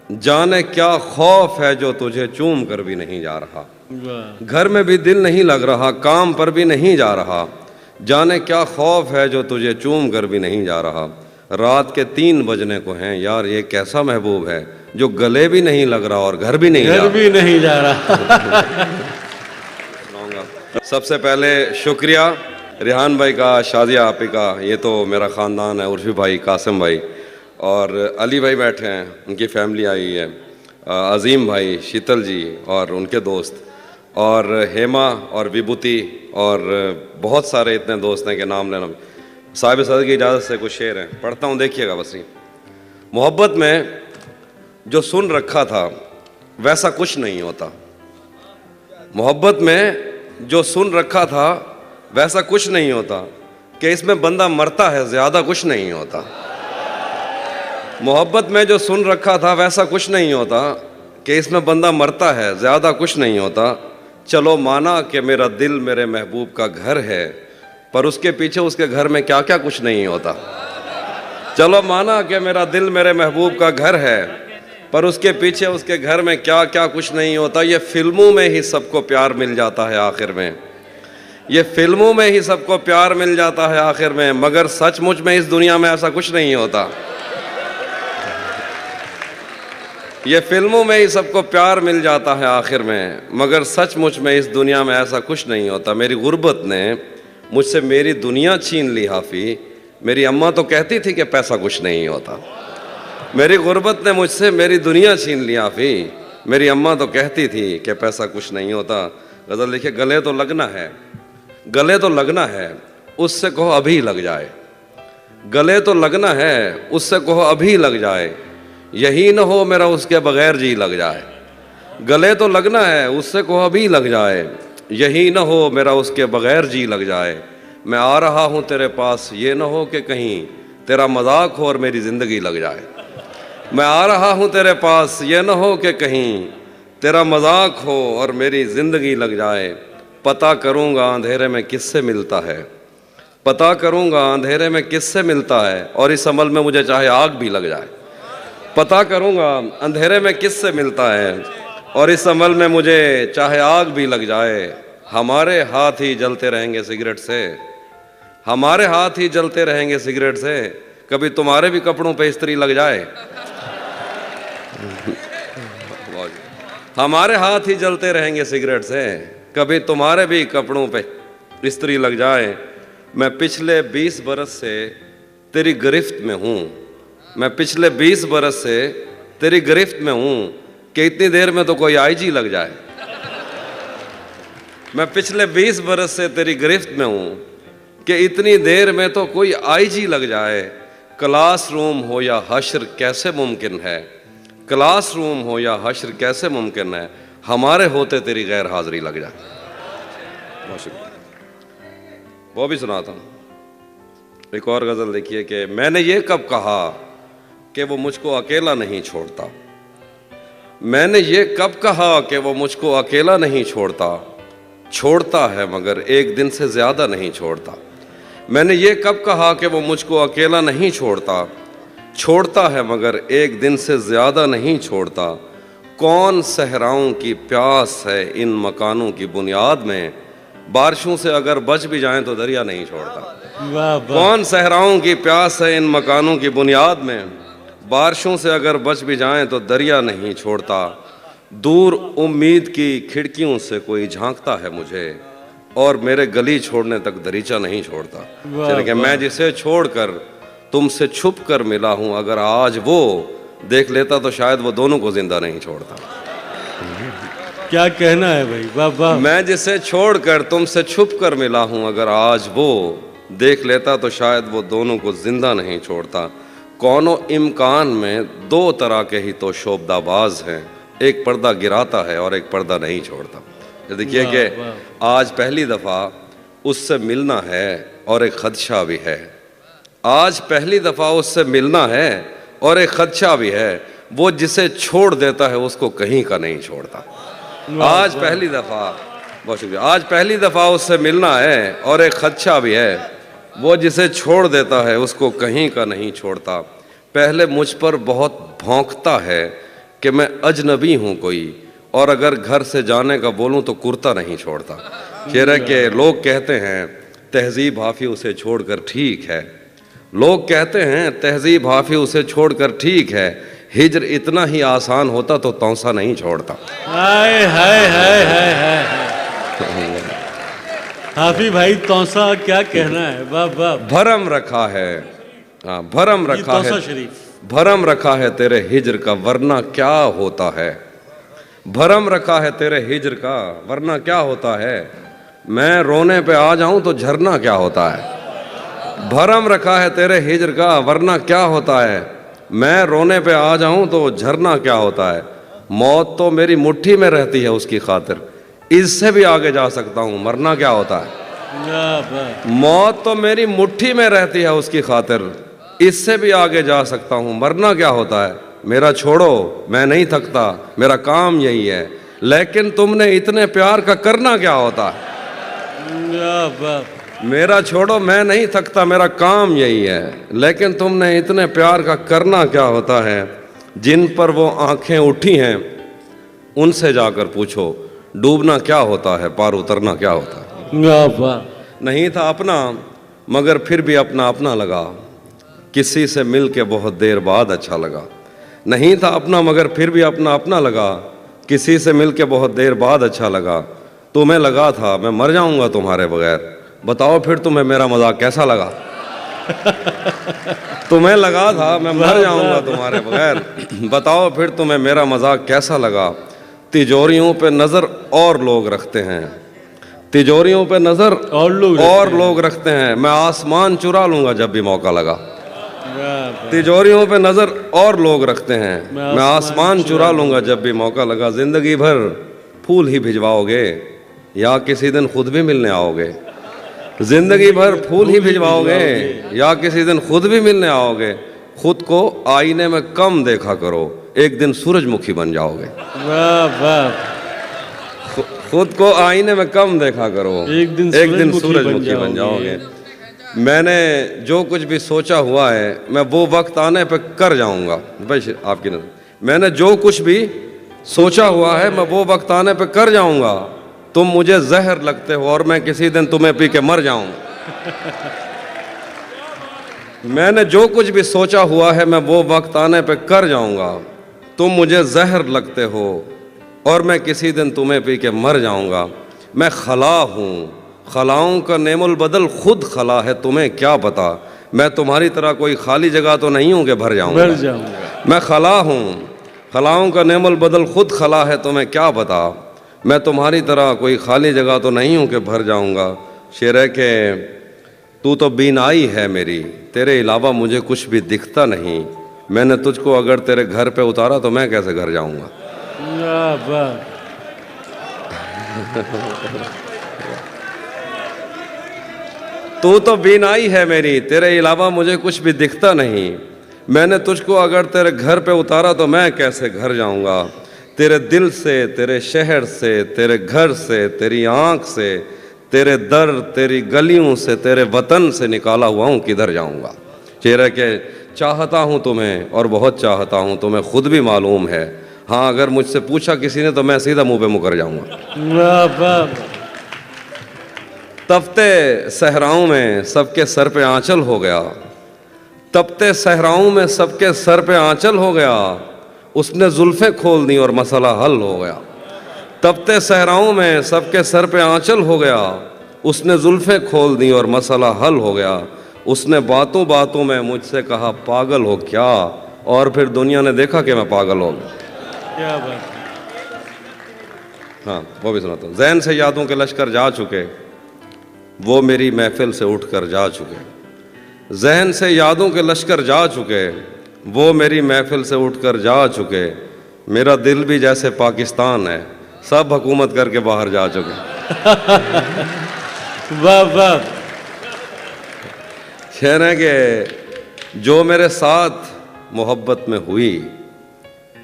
जाने क्या खौफ है जो तुझे चूम कर भी नहीं जा रहा। घर में भी दिल नहीं लग रहा, काम पर भी नहीं जा रहा। जाने क्या खौफ है जो तुझे चूम कर भी नहीं जा रहा। रात के 3 बजने को हैं यार, ये कैसा महबूब है जो गले भी नहीं लग रहा और घर भी नहीं जा रहा। सबसे पहले शुक्रिया रिहान भाई का, शादिया आपी का, ये तो मेरा ख़ानदान है, उर्फी भाई, कासिम भाई और अली भाई बैठे हैं, उनकी फैमिली आई है, अज़ीम भाई, शीतल जी और उनके दोस्त, और हेमा और विभूति और बहुत सारे इतने दोस्त हैं कि नाम लेना। साहिब सदर की इजाज़त से कुछ शेर हैं, पढ़ता हूँ, देखिएगा बस। मोहब्बत में जो सुन रखा था वैसा कुछ नहीं होता। मोहब्बत में जो सुन रखा था वैसा कुछ नहीं होता, कि इसमें बंदा मरता है ज़्यादा कुछ नहीं होता। मोहब्बत में जो सुन रखा था वैसा कुछ नहीं होता, कि इसमें बंदा मरता है ज़्यादा कुछ नहीं होता। चलो माना कि मेरा दिल मेरे महबूब का घर है, पर उसके पीछे उसके घर में क्या क्या कुछ नहीं होता। चलो माना कि मेरा दिल मेरे महबूब का घर है, पर उसके पीछे उसके घर में क्या क्या कुछ नहीं होता। ये फिल्मों में ही सबको प्यार मिल जाता है आखिर में, ये फिल्मों में ही सबको प्यार मिल जाता है आखिर में, मगर सचमुच में इस दुनिया में ऐसा कुछ नहीं होता। ये फिल्मों में ही सबको प्यार मिल जाता है आखिर में, मगर सचमुच में इस दुनिया में ऐसा कुछ नहीं होता। मेरी गुर्बत ने मुझसे मेरी दुनिया छीन ली हाफी। मेरी अम्मा तो कहती थी कि पैसा कुछ नहीं होता। मेरी गुर्बत ने मुझसे मेरी दुनिया छीन ली हाफी। मेरी अम्मा तो कहती थी कि पैसा कुछ नहीं होता। गज़ल लिखे, गले तो लगना है, गले तो लगना है, उससे कहो अभी लग जाए। गले तो लगना है, उससे कहो अभी लग जाए। यही न हो मेरा उसके बगैर जी लग जाए। गले तो लगना है, उससे कहो अभी लग जाए। यही न हो मेरा उसके बगैर जी लग जाए। मैं आ रहा हूँ तेरे पास, ये न हो कि कहीं तेरा मजाक हो और मेरी ज़िंदगी लग जाए। मैं आ रहा हूँ तेरे पास, ये न हो कि कहीं तेरा मजाक हो और मेरी ज़िंदगी लग जाए। पता करूँगा अंधेरे में किससे मिलता है, पता करूँगा अंधेरे में किससे मिलता है, और इस अमल में मुझे चाहे आग भी लग जाए। पता करूँगा अंधेरे में किससे मिलता है, और इस अमल में मुझे चाहे आग भी लग जाए। हमारे हाथ ही जलते रहेंगे सिगरेट से, हमारे हाथ ही जलते रहेंगे सिगरेट से। कभी तुम्हारे भी कपड़ों पे इस्त्री लग जाए। हमारे हाथ ही जलते रहेंगे सिगरेट से, कभी तुम्हारे भी कपड़ों पे इस्त्री लग जाए। मैं पिछले 20 बरस से तेरी गिरफ्त में हूँ, मैं पिछले 20 बरस से तेरी गिरफ्त में हूँ, कि इतनी देर में तो कोई आईजी लग जाए। मैं पिछले 20 बरस से तेरी गिरफ्त में हूँ, कि इतनी देर में तो कोई आईजी लग जाए। क्लासरूम हो या हश्र कैसे मुमकिन है, क्लासरूम हो या हश्र कैसे मुमकिन है, हमारे होते तेरी गैर हाजिरी लग जाए। बहुत शुक्रिया। वो भी सुनाता हूँ। एक और गज़ल देखिए कि मैंने ये कब कहा कि वो मुझको अकेला नहीं छोड़ता। मैंने ये कब कहा कि वो मुझको अकेला नहीं छोड़ता। छोड़ता है मगर एक दिन से ज़्यादा नहीं छोड़ता। मैंने ये कब कहा कि वो मुझको अकेला नहीं छोड़ता। छोड़ता है मगर एक दिन से ज़्यादा नहीं छोड़ता। कौन सहराओं की प्यास है इन मकानों की बुनियाद में, बारिशों से अगर बच भी जाएं तो दरिया नहीं छोड़ता। कौन सहराओं की प्यास है इन मकानों की बुनियाद में, बारिशों से अगर बच भी जाएं तो दरिया नहीं छोड़ता। दूर उम्मीद की खिड़कियों से कोई झांकता है मुझे, और मेरे गली छोड़ने तक दरीचा नहीं छोड़ता। चले कि मैं जिसे छोड़कर तुमसे छुप कर मिला हूँ, अगर आज वो देख लेता तो शायद वो दोनों को जिंदा नहीं छोड़ता। क्या कहना है भाई, वाह वाह। मैं जिसे छोड़कर तुमसे छुप कर मिला हूँ, अगर आज वो देख लेता तो शायद वो दोनों को जिंदा नहीं छोड़ता। कौनो इम्कान में 2 तरह के ही तो शोबदाबाज हैं, एक पर्दा गिराता है और एक पर्दा नहीं छोड़ता। देखिए कि आज पहली दफ़ा उससे मिलना है और एक खदशा भी है। आज पहली दफ़ा उससे मिलना है और एक खदशा भी है। वो जिसे छोड़ देता है उसको कहीं का नहीं छोड़ता। आज पहली दफ़ा, बहुत शुक्रिया, आज पहली दफ़ा उससे मिलना है और एक खदशा भी है। वो जिसे छोड़ देता है उसको कहीं का नहीं छोड़ता। पहले मुझ पर बहुत भौंकता है कि मैं अजनबी हूँ कोई, और अगर घर से जाने का बोलूँ तो कुर्ता नहीं छोड़ता। शेर है कि लोग कहते हैं तहजीब हाफी उसे छोड़कर ठीक है, लोग कहते हैं तहजीब हाफी उसे छोड़कर ठीक है, हिजर इतना ही आसान होता तो तौसा नहीं छोड़ता। हाय हाय हाय हाय हाय। हाफी भाई तौसा क्या कहना है, वाह वाह। भरम रखा है, हाँ भरम ये रखा तौसा है, शरीफ। भरम रखा है तेरे हिजर का वरना क्या होता है, भरम रखा है तेरे हिजर का वरना क्या होता है, मैं रोने पे आ जाऊं तो झरना क्या होता है। भरम रखा है तेरे हिजर का वरना क्या होता है, मैं रोने पे आ जाऊं तो झरना क्या होता है। मौत तो मेरी मुट्ठी में रहती है उसकी खातिर, इससे भी आगे जा सकता हूं मरना क्या होता है। वाह वाह। मौत तो मेरी मुट्ठी में रहती है उसकी खातिर, इससे भी आगे जा सकता हूं मरना क्या होता है। मेरा छोड़ो मैं नहीं थकता, मेरा काम यही है, लेकिन तुमने इतने प्यार का करना क्या होता है। वाह वाह। मेरा छोड़ो मैं नहीं थकता, मेरा काम यही है, लेकिन तुमने इतने प्यार का करना क्या होता है। जिन पर वो आंखें उठी हैं उनसे जाकर पूछो डूबना क्या होता है, पार उतरना क्या होता है। वाह वाह। नहीं था अपना मगर फिर भी अपना अपना लगा, किसी से मिल के बहुत देर बाद अच्छा लगा। नहीं था अपना मगर फिर भी अपना अपना लगा, किसी से मिल के बहुत देर बाद अच्छा लगा। तुम्हें लगा था मैं मर जाऊंगा तुम्हारे बगैर, बताओ फिर तुम्हें मेरा मजाक कैसा लगा। तुम्हें लगा था मैं मर जाऊंगा तुम्हारे बगैर, बताओ फिर तुम्हें मेरा मजाक कैसा लगा। तिजोरियों पे नजर और लोग रखते हैं, तिजोरियों पे नजर और लोग रखते हैं, मैं आसमान चुरा लूंगा जब भी मौका लगा। वाह वाह। तिजोरियों पे नजर और लोग रखते हैं, मैं आसमान चुरा लूंगा जब भी मौका लगा। जिंदगी भर फूल ही भिजवाओगे या किसी दिन खुद भी मिलने आओगे, जिंदगी भर फूल ही भिजवाओगे या किसी दिन खुद भी मिलने आओगे। खुद को आईने में कम देखा करो, एक दिन सूरजमुखी बन जाओगे। वाह वाह। खुद को आईने में कम देखा करो, एक दिन सूरजमुखी बन जाओगे। मैंने जो कुछ भी सोचा हुआ है मैं वो वक्त आने पे कर जाऊंगा। भाई आपकी नजर, मैंने जो कुछ भी सोचा हुआ है मैं वो वक्त आने पे कर जाऊंगा। तुम मुझे जहर लगते हो और मैं किसी दिन तुम्हें पी के मर जाऊंगा। मैंने जो कुछ भी सोचा हुआ है मैं वो वक्त आने पे कर जाऊंगा। तुम मुझे जहर लगते हो और मैं किसी दिन तुम्हें पी के मर जाऊंगा। मैं खला हूँ, खलाओं का नेमुल बदल खुद खला है, तुम्हें क्या पता। मैं तुम्हारी तरह कोई खाली जगह तो नहीं हूँ कि भर जाऊंगा। मैं खला हूँ, खलाओं का नेमुल बदल खुद खला है, तुम्हें क्या पता। मैं तुम्हारी तरह कोई खाली जगह तो नहीं हूँ कि भर जाऊंगा। शेर है कि तू तो बीनाई है मेरी, तेरे अलावा मुझे कुछ भी दिखता नहीं। मैंने तुझको अगर तेरे घर पे उतारा तो मैं कैसे घर जाऊंगा। वाह वाह। तू तो बीनाई है मेरी, तेरे अलावा मुझे कुछ भी दिखता नहीं। मैंने तुझको अगर तेरे घर पे उतारा तो मैं कैसे घर जाऊंगा। तेरे दिल से, तेरे शहर से, तेरे घर से, तेरी आंख से, तेरे दर, तेरी गलियों से, तेरे वतन से निकाला हुआ हूँ, किधर जाऊंगा। चेहरे के चाहता हूँ तुम्हें और बहुत चाहता हूँ, तुम्हें खुद भी मालूम है। हाँ अगर मुझसे पूछा किसी ने तो मैं सीधा मुंह पे मुकर जाऊंगा। वाह वाह। तपते सहराओं में सबके सर पे आंचल हो गया, तपते सहराओं में सबके सर पे आंचल हो गया। उसने जुल्फें खोल दी और मसला हल हो गया। तपते सहराओं में सबके सर पे आंचल हो गया। उसने जुल्फें खोल दी और मसला हल हो गया। उसने बातों बातों में मुझसे कहा पागल हो क्या, और फिर दुनिया ने देखा कि मैं पागल हो गया। क्या बात। हाँ वो भी सुनाता हूँ। ज़हन से यादों के लश्कर जा चुके, वो मेरी महफिल से उठकर जा चुके। जहन से यादों के लश्कर जा चुके, वो मेरी महफिल से उठकर जा चुके। मेरा दिल भी जैसे पाकिस्तान है, सब हुकूमत करके बाहर जा चुके। वाह वाह। शेर है कि जो मेरे साथ मोहब्बत में हुई,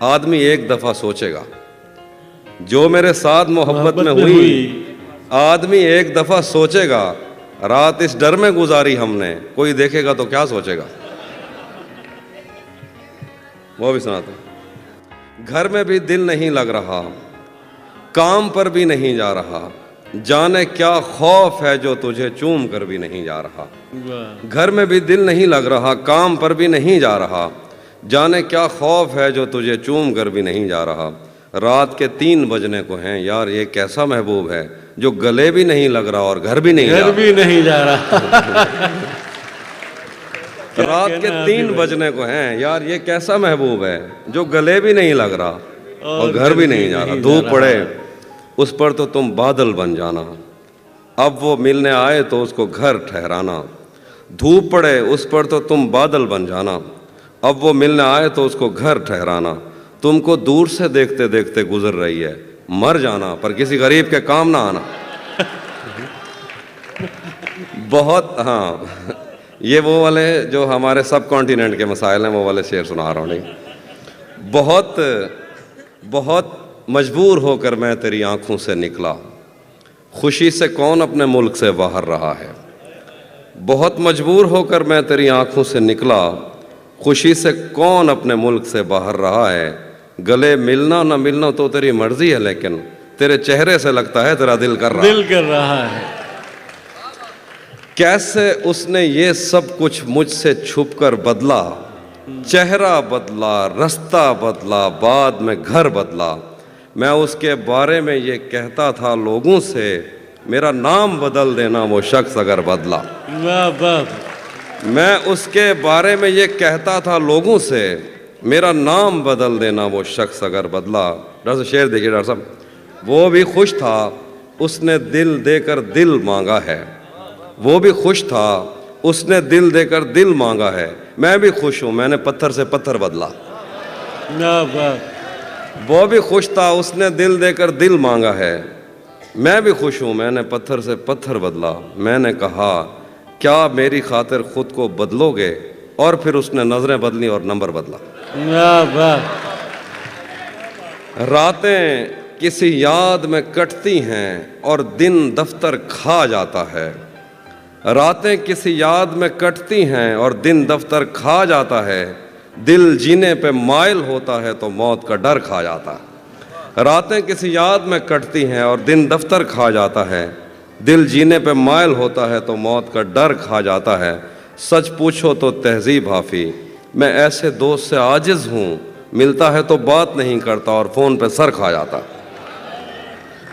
आदमी एक दफ़ा सोचेगा। जो मेरे साथ मोहब्बत में हुई, आदमी एक दफ़ा सोचेगा। रात इस डर में गुजारी हमने, कोई देखेगा तो क्या सोचेगा। वो भी सुनाता हूँ। घर में भी दिल नहीं लग रहा, काम पर भी नहीं जा रहा, जाने क्या खौफ है जो तुझे चूम कर भी नहीं जा रहा। वाह घर में भी दिल नहीं लग रहा, काम पर भी नहीं जा रहा, जाने क्या खौफ है जो तुझे चूम कर भी नहीं जा रहा। रात के 3 बजने को हैं, यार ये कैसा महबूब है जो गले भी नहीं लग रहा और घर भी नहीं जा घर रहा। भी नहीं जा रहा। रात के कहना है 3 अभी बजने को हैं, यार ये कैसा महबूब है जो गले भी नहीं लग रहा और घर भी नहीं जा रहा। धूप पड़े उस पर तो तुम बादल बन जाना, अब वो मिलने आए तो उसको घर ठहराना। धूप पड़े उस पर तो तुम बादल बन जाना, अब वो मिलने आए तो उसको घर ठहराना। तुमको दूर से देखते देखते गुजर रही है, मर जाना पर किसी गरीब के काम ना आना। बहुत, हाँ, ये वो वाले जो हमारे सब कॉन्टिनेंट के मसाइल हैं वो वाले शेर सुना रहा हूँ। नहीं, बहुत बहुत मजबूर होकर मैं तेरी आंखों से निकला, खुशी से कौन अपने मुल्क से बाहर रहा है। बहुत मजबूर होकर मैं तेरी आंखों से निकला, खुशी से कौन अपने मुल्क से बाहर रहा है। गले मिलना ना मिलना तो तेरी मर्जी है, लेकिन तेरे चेहरे से लगता है तेरा दिल कर रहा है। दिल कर रहा है। कैसे उसने ये सब कुछ मुझसे छुपकर बदला, चेहरा बदला, रास्ता बदला, बाद में घर बदला। मैं उसके बारे में ये कहता था लोगों से, मेरा नाम बदल देना वो शख्स अगर बदला। वाह वाह। मैं उसके बारे में ये कहता था लोगों से, मेरा नाम बदल देना वो शख्स अगर बदला। डॉक्टर साहब शेर देखिए डॉक्टर साहब, वो भी खुश था उसने दिल देकर दिल मांगा है। वो भी खुश था उसने दिल देकर दिल मांगा है। मैं भी खुश हूँ मैंने पत्थर से पत्थर बदला। वाह वाह। वो भी खुश था उसने दिल देकर दिल मांगा है। मैं भी खुश हूँ मैंने पत्थर से पत्थर बदला। मैंने कहा क्या मेरी खातिर खुद को बदलोगे, और फिर उसने नजरें बदली और नंबर बदला। वाह वाह। रातें किसी याद में कटती हैं और दिन दफ्तर खा जाता है। रातें किसी याद में कटती हैं और दिन दफ्तर खा जाता है। दिल जीने पे माइल होता है तो मौत का डर खा जाता है। रातें किसी याद में कटती हैं और दिन दफ्तर खा जाता है। दिल जीने पे माइल होता है तो मौत का डर खा जाता है। सच पूछो तो तहजीब हाफी, मैं ऐसे दोस्त से आजिज हूँ, मिलता है तो बात नहीं करता और फ़ोन पे सर खा जाता।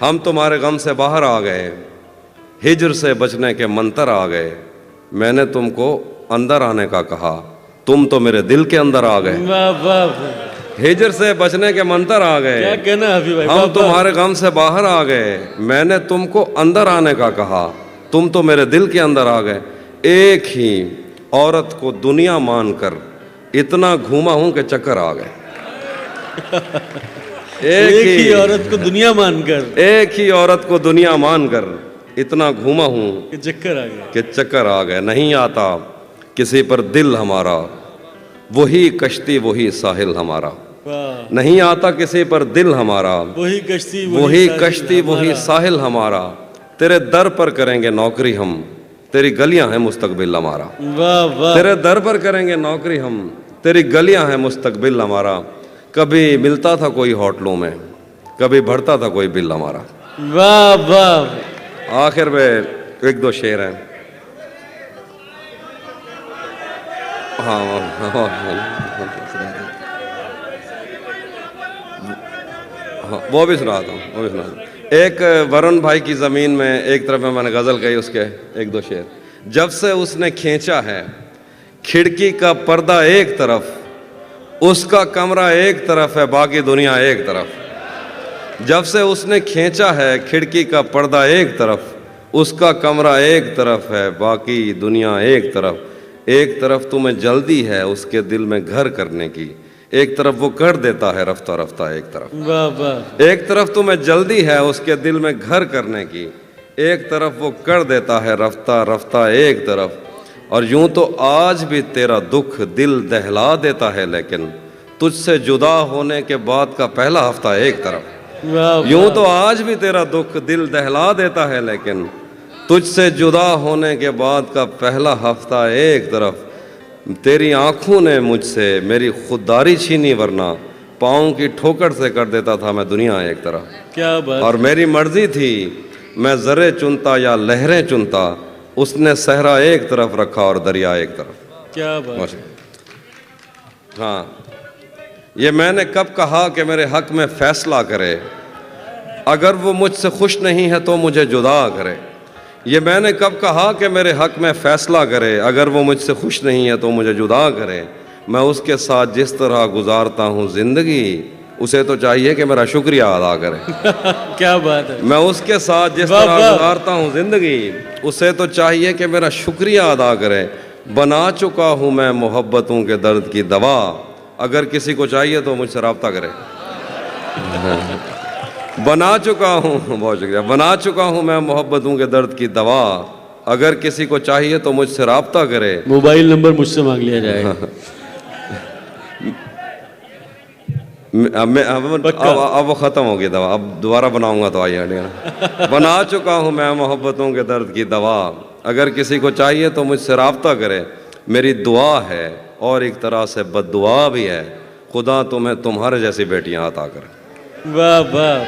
हम तुम्हारे गम से बाहर आ गए, हिजर से बचने के मंतर आ गए। मैंने तुमको अंदर आने का कहा, तुम तो मेरे दिल के अंदर आ गए। वाह वाह। हिजर से बचने के मंतर आ गए। क्या कहना है अभी भाई। हम वाह, वाह। तुम्हारे गम से बाहर आ गए। मैंने तुमको अंदर आने का कहा, तुम तो मेरे दिल के अंदर आ गए। एक ही औरत को दुनिया मानकर इतना घूमा हूं कि चक्कर आ गए। एक ही औरत को दुनिया मानकर, एक ही औरत को दुनिया मानकर इतना घूमा हूं कि चक्कर आ गया। कि चक्कर आ गए। नहीं आता किसी पर दिल हमारा, वही कश्ती वही साहिल हमारा। वाह। नहीं आता किसी पर दिल हमारा, वही कश्ती वही साहिल कश्ती वही हमारा। साहिल हमारा। तेरे दर पर करेंगे नौकरी हम, तेरी गलियां हैं मुस्तकबिल हमारा। वाह वाह। तेरे दर पर करेंगे नौकरी हम, तेरी गलियां हैं मुस्तकबिल हमारा। कभी मिलता था कोई होटलों में, कभी भरता था कोई बिल हमारा। वाह वाह। आखिर में 1-2 शेर हैं। हाँ वो भी सुनाता हूँ, वो भी सुनाता हूँ। एक वरुण भाई की ज़मीन में एक तरफ में मैंने गज़ल कही, उसके 1-2 शेर। जब से उसने खींचा है खिड़की का पर्दा एक तरफ, उसका कमरा एक तरफ है बाकी दुनिया एक तरफ। जब से उसने खींचा है खिड़की का पर्दा एक तरफ, उसका कमरा एक तरफ है बाकी दुनिया एक तरफ। एक तरफ तुम्हें जल्दी है उसके दिल में घर करने की, एक तरफ वो कर देता है रफ्ता रफ्ता एक तरफ। वाह वाह। एक तरफ तुम्हें जल्दी है उसके दिल में घर करने की, एक तरफ वो कर देता है रफ्ता रफ्ता एक तरफ। और यूं तो आज भी तेरा दुख दिल दहला देता है, लेकिन तुझसे जुदा होने के बाद का पहला हफ्ता एक तरफ। वाह। यूं तो आज भी तेरा दुख दिल दहला देता है, लेकिन तुझसे जुदा होने के बाद का पहला हफ्ता एक तरफ। तेरी आंखों ने मुझसे मेरी खुददारी छीनी, वरना पाँव की ठोकर से कर देता था मैं दुनिया एक तरह। क्या बात। और मेरी मर्जी थी मैं ज़रे चुनता या लहरें चुनता, उसने सहरा एक तरफ रखा और दरिया एक तरफ। क्या बात। हाँ, ये मैंने कब कहा कि मेरे हक में फैसला करे, अगर वो मुझसे खुश नहीं है तो मुझे जुदा करे। ये मैंने कब कहा कि मेरे हक में फैसला करे, अगर वो मुझसे खुश नहीं है तो मुझे जुदा करे। मैं उसके साथ जिस तरह गुजारता हूँ ज़िंदगी, उसे तो चाहिए कि मेरा शुक्रिया अदा करे। क्या बात है। मैं उसके साथ जिस वाह, तरह वाह। गुजारता हूँ ज़िंदगी, उसे तो चाहिए कि मेरा शुक्रिया अदा करे। बना चुका हूँ मैं मोहब्बतों के दर्द की दवा, अगर किसी को चाहिए तो मुझसे रब्ता करे। बना चुका हूँ, बहुत शुक्रिया, बना चुका हूँ मैं मोहब्बतों के दर्द की दवा, अगर किसी को चाहिए तो मुझसे रब्ता करे। मोबाइल नंबर मुझसे मांग लिया जाएगा। अब वो ख़त्म हो गई दवा, अब दोबारा बनाऊंगा तो आइए। बना चुका हूँ मैं मोहब्बतों के दर्द की दवा, अगर किसी को चाहिए तो मुझसे रब्ता करे। मेरी दुआ है और एक तरह से बद्दुआ भी है, खुदा तुम्हें तुम्हारे जैसी बेटियां अता करे। वाह वाह।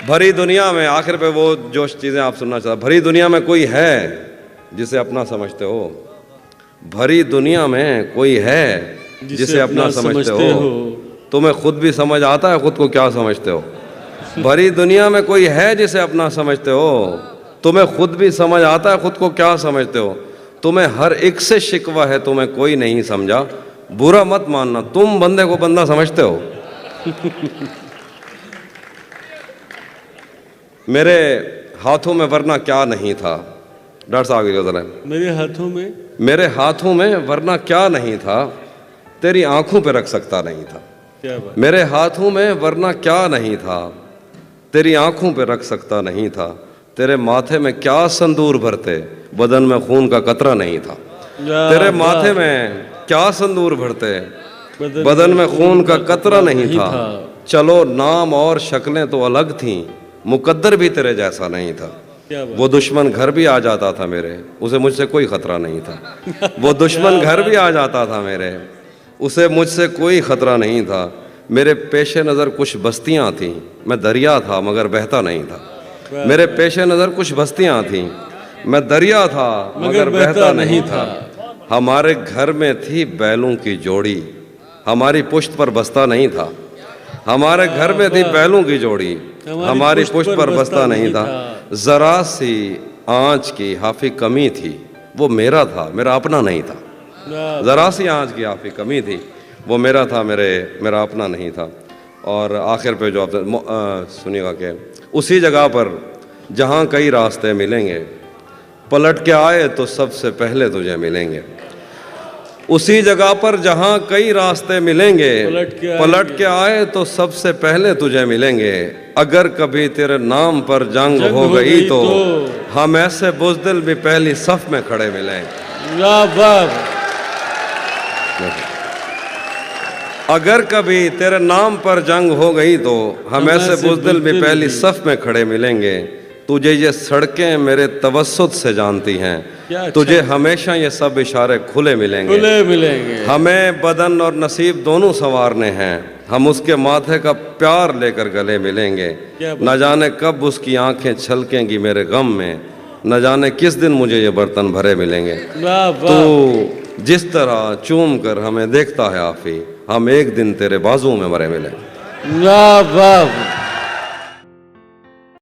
भरी दुनिया में, आखिर पे वो जो चीज़ें आप सुनना चाहते, भरी दुनिया में कोई है जिसे अपना समझते हो? भरी दुनिया में कोई है जिसे अपना समझते हो? तुम्हें खुद भी समझ आता है खुद को क्या समझते हो? भरी दुनिया में कोई है जिसे अपना समझते हो? तुम्हें खुद भी समझ आता है खुद को क्या समझते हो? तुम्हें हर एक से शिकवा है, तुम्हें कोई नहीं समझा, बुरा मत मानना, तुम बंदे को बंदा समझते हो। मेरे हाथों में वरना क्या नहीं था, डॉक्टर साहब जरा, मेरे हाथों में, मेरे हाथों में वरना क्या नहीं था, तेरी आंखों पे रख सकता नहीं था। क्या बात। मेरे हाथों में वरना क्या नहीं था, तेरी आंखों पे रख सकता नहीं था। तेरे माथे में क्या संदूर भरते, बदन में खून का कतरा नहीं था। तेरे माथे में क्या संदूर भरते, बदन में खून का कतरा नहीं था। चलो नाम और शक्लें तो अलग थीं, मुकद्दर भी तेरे जैसा नहीं था। वो दुश्मन घर भी आ जाता था मेरे, उसे मुझसे कोई खतरा नहीं था। वो दुश्मन घर भी आ जाता था मेरे, उसे मुझसे कोई खतरा नहीं था। मेरे पेशे नज़र कुछ बस्तियां थीं, मैं दरिया था मगर बहता नहीं था। मेरे पेशे नज़र कुछ बस्तियां थीं, मैं दरिया था मगर बहता नहीं था। हमारे घर में थी बैलों की जोड़ी, हमारी पुश्त पर बस्ता नहीं था। हमारे घर में थी बैलों की जोड़ी, हमारी पुश्त पर बस्ता नहीं था। जरा सी आँच की हाफी कमी थी, वो मेरा था, मेरा अपना नहीं था। जरा सी आँच की हाफी कमी थी, वो मेरा था, मेरा अपना नहीं था। और आखिर पे जो आप सुनिएगा कि उसी जगह पर जहाँ कई रास्ते मिलेंगे, पलट के आए तो सबसे पहले तुझे मिलेंगे। उसी जगह पर जहाँ कई रास्ते मिलेंगे, पलट के आए तो सबसे पहले तुझे मिलेंगे। अगर कभी तेरे नाम पर जंग हो गई तो हम ऐसे बुज़दिल भी पहली सफ में खड़े मिलेंगे। अगर कभी तेरे नाम पर जंग हो गई तो हम ऐसे बुज़दिल भी पहली सफ में खड़े मिलेंगे। तुझे ये सड़कें मेरे तवस्सुत से जानती हैं, तुझे हमेशा ये सब इशारे खुले मिलेंगे। हमें बदन और नसीब दोनों संवारने हैं, हम उसके माथे का प्यार लेकर गले मिलेंगे। न जाने कब उसकी आंखें छलकेंगी मेरे गम में, न जाने किस दिन मुझे ये बर्तन भरे मिलेंगे। तो जिस तरह चूम कर हमें देखता है आफी, हम एक दिन तेरे बाजू में मरे मिलेंगे। वाह वाह।